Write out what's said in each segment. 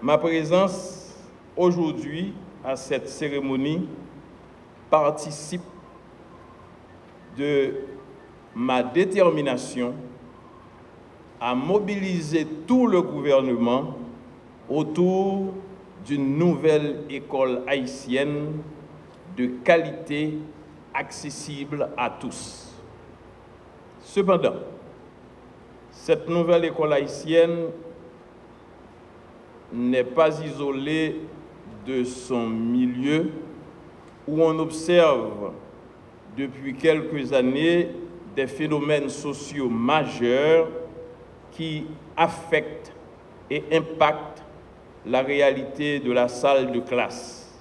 Ma présence aujourd'hui à cette cérémonie participe de ma détermination à mobiliser tout le gouvernement autour d'une nouvelle école haïtienne de qualité accessible à tous. Cependant, cette nouvelle école haïtienne n'est pas isolée de son milieu où on observe depuis quelques années des phénomènes sociaux majeurs qui affectent et impactent la réalité de la salle de classe.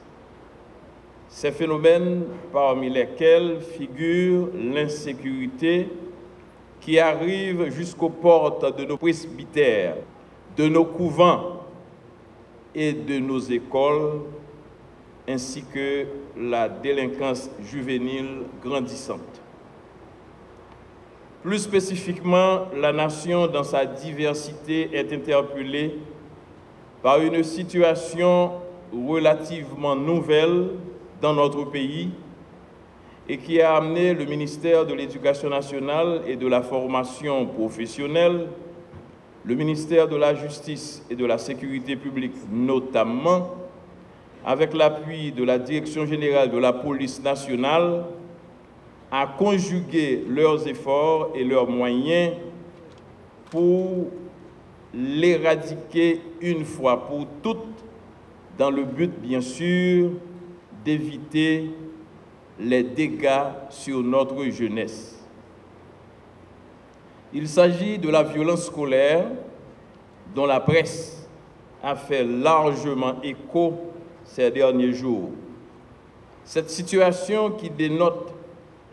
Ces phénomènes parmi lesquels figure l'insécurité qui arrive jusqu'aux portes de nos presbytères, de nos couvents et de nos écoles, ainsi que la délinquance juvénile grandissante. Plus spécifiquement, la nation dans sa diversité est interpellée par une situation relativement nouvelle dans notre pays et qui a amené le ministère de l'Éducation nationale et de la formation professionnelle, le ministère de la Justice et de la Sécurité publique notamment, avec l'appui de la Direction générale de la police nationale, à conjuguer leurs efforts et leurs moyens pour l'éradiquer une fois pour toutes, dans le but, bien sûr, d'éviter les dégâts sur notre jeunesse. Il s'agit de la violence scolaire dont la presse a fait largement écho ces derniers jours. Cette situation qui dénote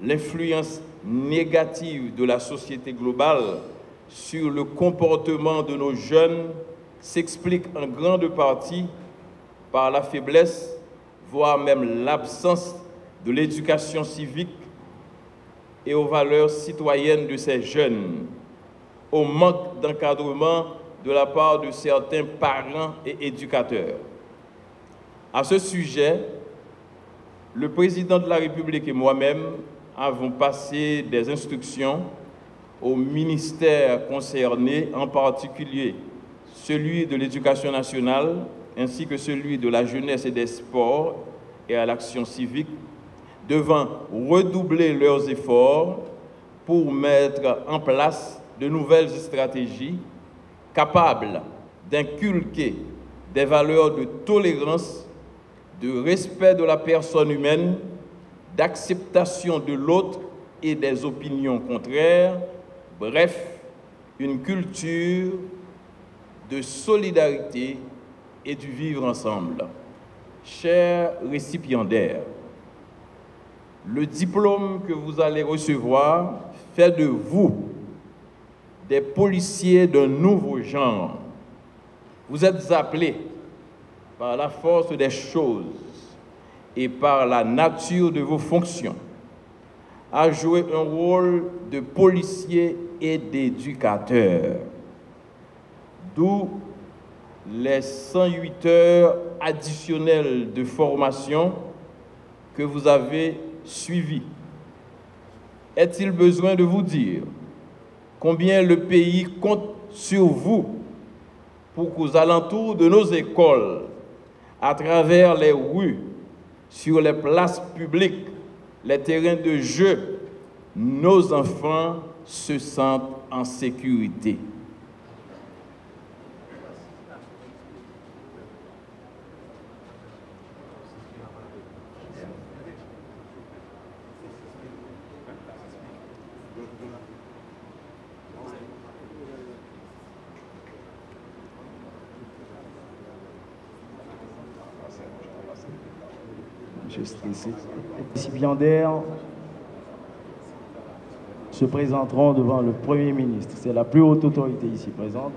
l'influence négative de la société globale sur le comportement de nos jeunes s'explique en grande partie par la faiblesse, voire même l'absence de l'éducation civique et aux valeurs citoyennes de ces jeunes, au manque d'encadrement de la part de certains parents et éducateurs. À ce sujet, le président de la République et moi-même avons passé des instructions aux ministères concernés, en particulier celui de l'Éducation nationale, ainsi que celui de la jeunesse et des sports et à l'action civique, devant redoubler leurs efforts pour mettre en place de nouvelles stratégies capables d'inculquer des valeurs de tolérance, de respect de la personne humaine, d'acceptation de l'autre et des opinions contraires, bref, une culture de solidarité et du vivre ensemble. Chers récipiendaires, le diplôme que vous allez recevoir fait de vous des policiers d'un nouveau genre. Vous êtes appelés par la force des choses et par la nature de vos fonctions à jouer un rôle de policier et d'éducateur. D'où les 108 heures additionnelles de formation que vous avez suivies. Est-il besoin de vous dire combien le pays compte sur vous pour qu'aux alentours de nos écoles, à travers les rues, sur les places publiques, les terrains de jeu, nos enfants se sentent en sécurité? Les récipiendaires se présenteront devant le Premier ministre. C'est la plus haute autorité ici présente.